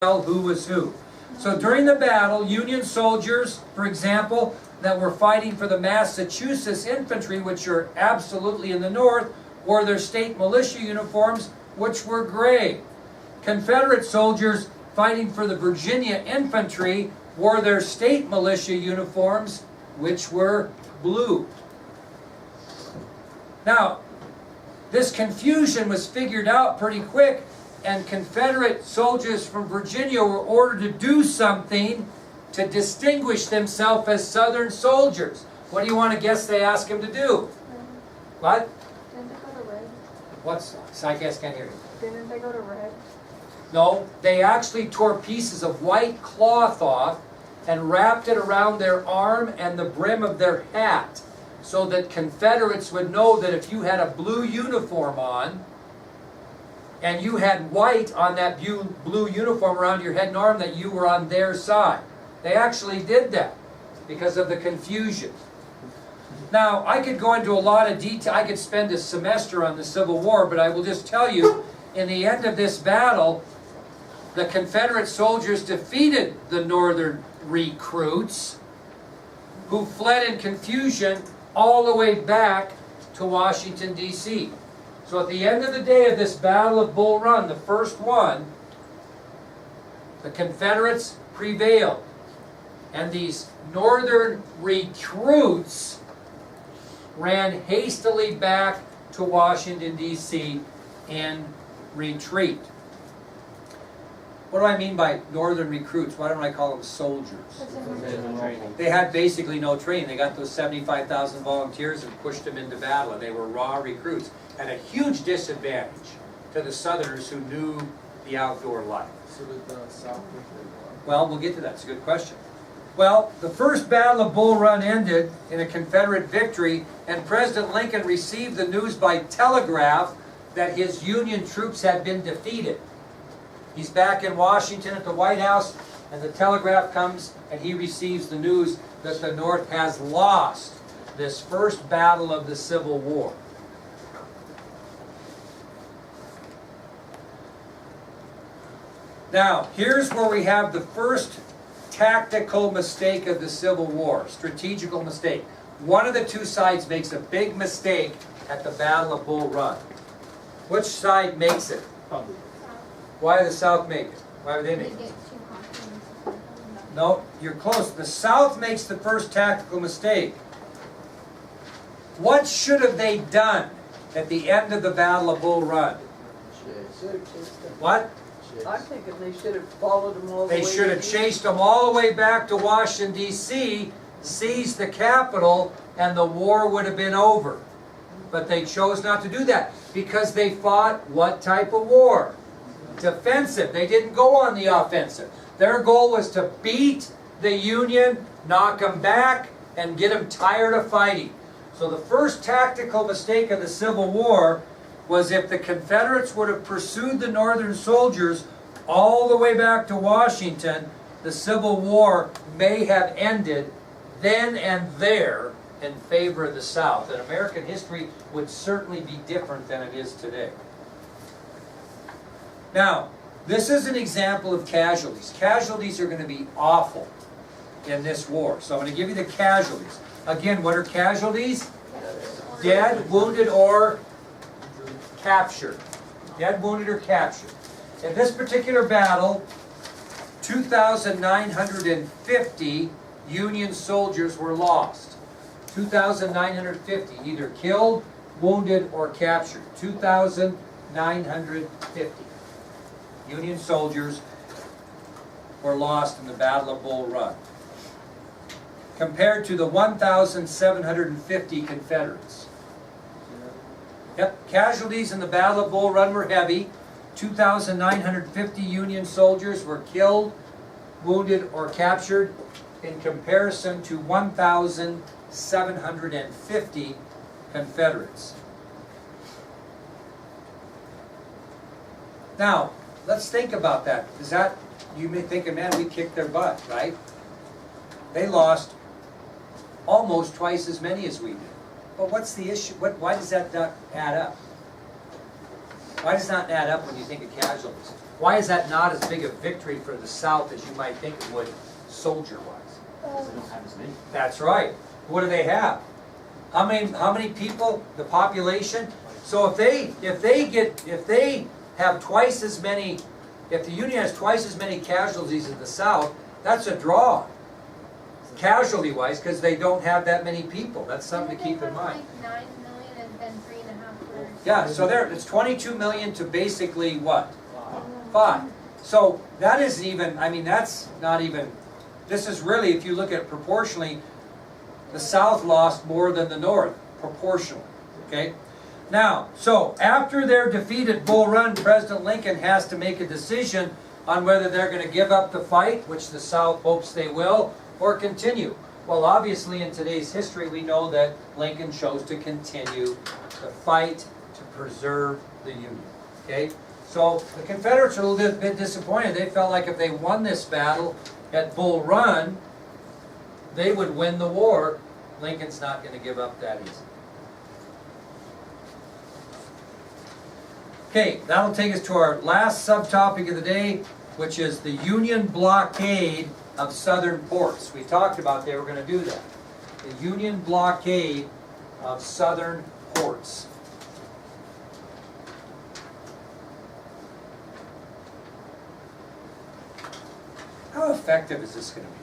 tell who was who. So during the battle, Union soldiers, for example, that were fighting for the Massachusetts infantry, which are absolutely in the north, wore their state militia uniforms, which were gray. Confederate soldiers fighting for the Virginia infantry wore their state militia uniforms, which were blue. Now, this confusion was figured out pretty quick, and Confederate soldiers from Virginia were ordered to do something to distinguish themselves as Southern soldiers. What do you want to guess they asked them to do? What? Didn't they go to red? What's? I guess can't hear you. Didn't they go to red? No, they actually tore pieces of white cloth off and wrapped it around their arm and the brim of their hat, so that Confederates would know that if you had a blue uniform on and you had white on that blue uniform around your head and arm, that you were on their side. They actually did that because of the confusion. Now, I could go into a lot of detail. I could spend a semester on the Civil War, but I will just tell you, in the end of this battle, the Confederate soldiers defeated the Northern recruits who fled in confusion all the way back to Washington, D.C. So at the end of the day of this Battle of Bull Run, the first one, the Confederates prevailed. And these Northern recruits ran hastily back to Washington, D.C. in retreat. What do I mean by Northern recruits? Why don't I call them soldiers? They had basically no training. They got those 75,000 volunteers and pushed them into battle, and they were raw recruits. At a huge disadvantage to the Southerners who knew the outdoor life. So did the South think they won? Well, we'll get to that. It's a good question. Well, the first Battle of Bull Run ended in a Confederate victory, and President Lincoln received the news by telegraph that his Union troops had been defeated. He's back in Washington at the White House, and the telegraph comes, and he receives the news that the North has lost this first battle of the Civil War. Now, here's where we have the first tactical mistake of the Civil War, strategical mistake. One of the two sides makes a big mistake at the Battle of Bull Run. Which side makes it? Probably. Why did the South make it? Why would they make it? No, you're close. The South makes the first tactical mistake. What should have they done at the end of the Battle of Bull Run? What? I'm thinking they should have followed them all the way. They should have chased them all the way back to Washington, D.C., seized the Capitol, and the war would have been over. But they chose not to do that because they fought what type of war? Defensive. They didn't go on the offensive. Their goal was to beat the Union, knock them back, and get them tired of fighting. So the first tactical mistake of the Civil War was if the Confederates would have pursued the Northern soldiers all the way back to Washington, the Civil War may have ended then and there in favor of the South. And American history would certainly be different than it is today. Now, this is an example of casualties. Casualties are going to be awful in this war. So I'm going to give you the casualties. Again, what are casualties? Dead, wounded, or captured. Dead, wounded, or captured. In this particular battle, 2,950 Union soldiers were lost. 2,950, either killed, wounded, or captured. 2,950 Union soldiers were lost in the Battle of Bull Run, compared to the 1,750 Confederates. Yep, casualties in the Battle of Bull Run were heavy. 2,950 Union soldiers were killed, wounded, or captured, in comparison to 1,750 Confederates. Now, let's think about that. Is that, you may think, man, we kicked their butt, right? They lost almost twice as many as we did. But what's the issue? Why does that not add up? Why does it not add up when you think of casualties? Why is that not as big a victory for the South as you might think it would, soldier-wise? Because they don't have as many. That's right. What do they have? How many people? The population? So if they have twice as many, if the Union has twice as many casualties as the South, that's a draw. Casualty-wise, because they don't have that many people. That's something to keep in mind. Like 9 million and then 3.5 for. Yeah, so it's 22 million to basically what? 5. So that isn't even, I mean, that's not even, this is really, if you look at it proportionally, the South lost more than the North, proportionally, okay? Now, so after their defeat at Bull Run, President Lincoln has to make a decision on whether they're going to give up the fight, which the South hopes they will, or continue. Well, obviously in today's history we know that Lincoln chose to continue the fight to preserve the Union, okay? So the Confederates are a little bit disappointed. They felt like if they won this battle at Bull Run, they would win the war. Lincoln's not going to give up that easy. Okay, that'll take us to our last subtopic of the day, which is the Union blockade of southern ports. We talked about they were going to do that. The Union blockade of southern ports. How effective is this going to be?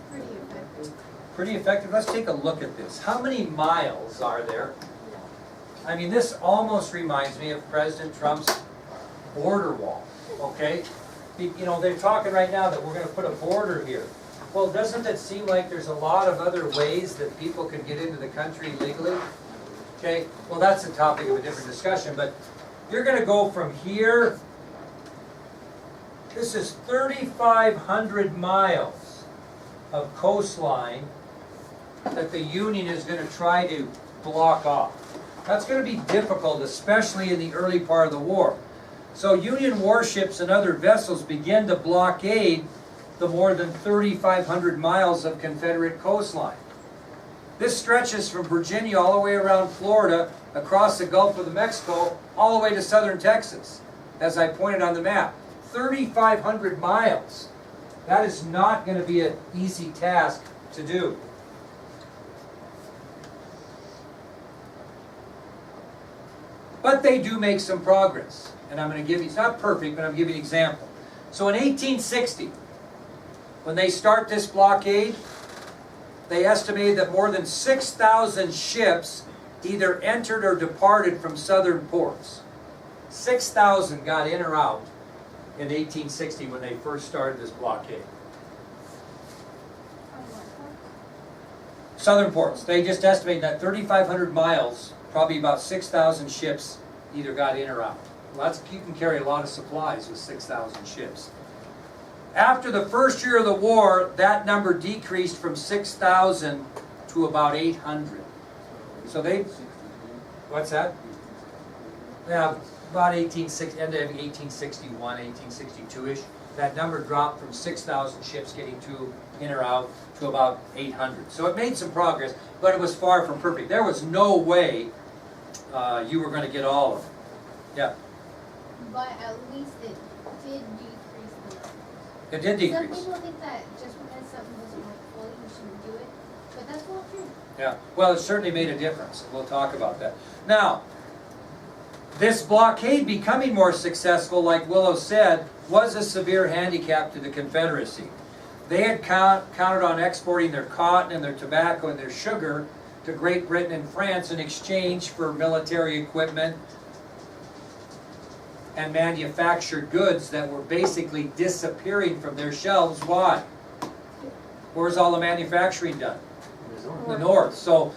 Pretty effective. Pretty effective. Let's take a look at this. How many miles are there? I mean, this almost reminds me of President Trump's border wall, okay? You know, they're talking right now that we're going to put a border here. Well, doesn't it seem like there's a lot of other ways that people could get into the country legally? Okay, well, that's a topic of a different discussion, but you're going to go from here. This is 3,500 miles of coastline that the Union is going to try to block off. That's going to be difficult, especially in the early part of the war. So Union warships and other vessels begin to blockade the more than 3,500 miles of Confederate coastline. This stretches from Virginia all the way around Florida, across the Gulf of Mexico, all the way to southern Texas, as I pointed on the map. 3,500 miles. That is not going to be an easy task to do. But they do make some progress. And I'm going to give you, it's not perfect, but I'm going to give you an example. So in 1860, when they start this blockade, they estimated that more than 6,000 ships either entered or departed from southern ports. 6,000 got in or out in 1860 when they first started this blockade. Southern ports. They just estimated that 3,500 miles, probably about 6,000 ships either got in or out. Well, you can carry a lot of supplies with 6,000 ships. After the first year of the war, that number decreased from 6,000 to about 800. So they, what's that? Yeah, about end of 1861, 1862-ish. That number dropped from 6,000 ships getting in or out to about 800. So it made some progress, but it was far from perfect. There was no way you were going to get all of them. Yeah. But at least it did decrease the numbers. It did decrease. Some people think that just because something doesn't work fully, you shouldn't do it. But that's not true. Yeah, well, it certainly made a difference. We'll talk about that. Now, this blockade becoming more successful, like Willow said, was a severe handicap to the Confederacy. They had counted on exporting their cotton and their tobacco and their sugar to Great Britain and France in exchange for military equipment and manufactured goods that were basically disappearing from their shelves. Why? Where's all the manufacturing done? The North. So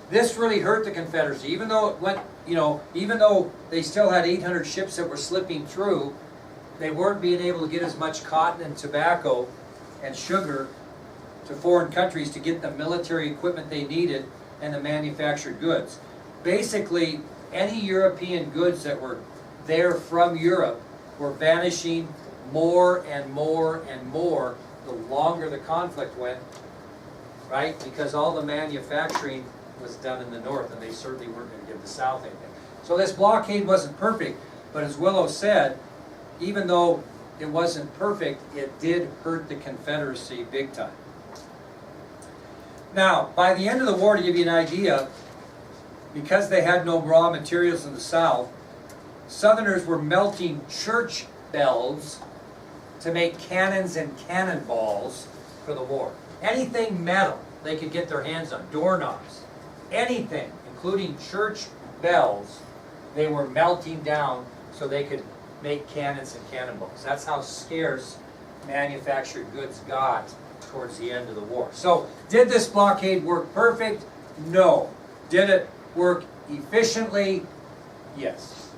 this really hurt the Confederacy. Even though it went, even though they still had 800 ships that were slipping through, they weren't being able to get as much cotton and tobacco and sugar to foreign countries to get the military equipment they needed and the manufactured goods. Basically, any European goods that were there from Europe were vanishing more and more and more the longer the conflict went, right? Because all the manufacturing was done in the North, and they certainly weren't going to give the South anything. So this blockade wasn't perfect, but as Willow said, even though it wasn't perfect, it did hurt the Confederacy big time. Now, by the end of the war, to give you an idea, because they had no raw materials in the South, Southerners were melting church bells to make cannons and cannonballs for the war. Anything metal they could get their hands on, doorknobs, anything, including church bells, they were melting down so they could make cannons and cannonballs. That's how scarce manufactured goods got towards the end of the war. So, did this blockade work perfect? No. Did it work efficiently? Yes.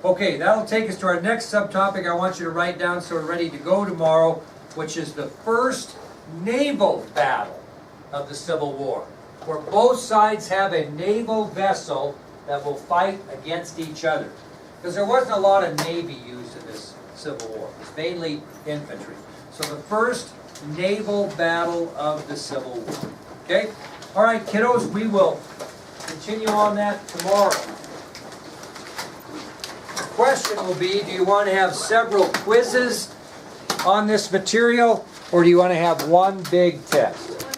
Okay, that'll take us to our next subtopic I want you to write down so we're ready to go tomorrow, which is the first naval battle of the Civil War, where both sides have a naval vessel that will fight against each other. Because there wasn't a lot of Navy used in this Civil War. It was mainly infantry. So the first naval battle of the Civil War. Okay? All right, kiddos, we will continue on that tomorrow. The question will be, do you want to have several quizzes on this material, or do you want to have one big test?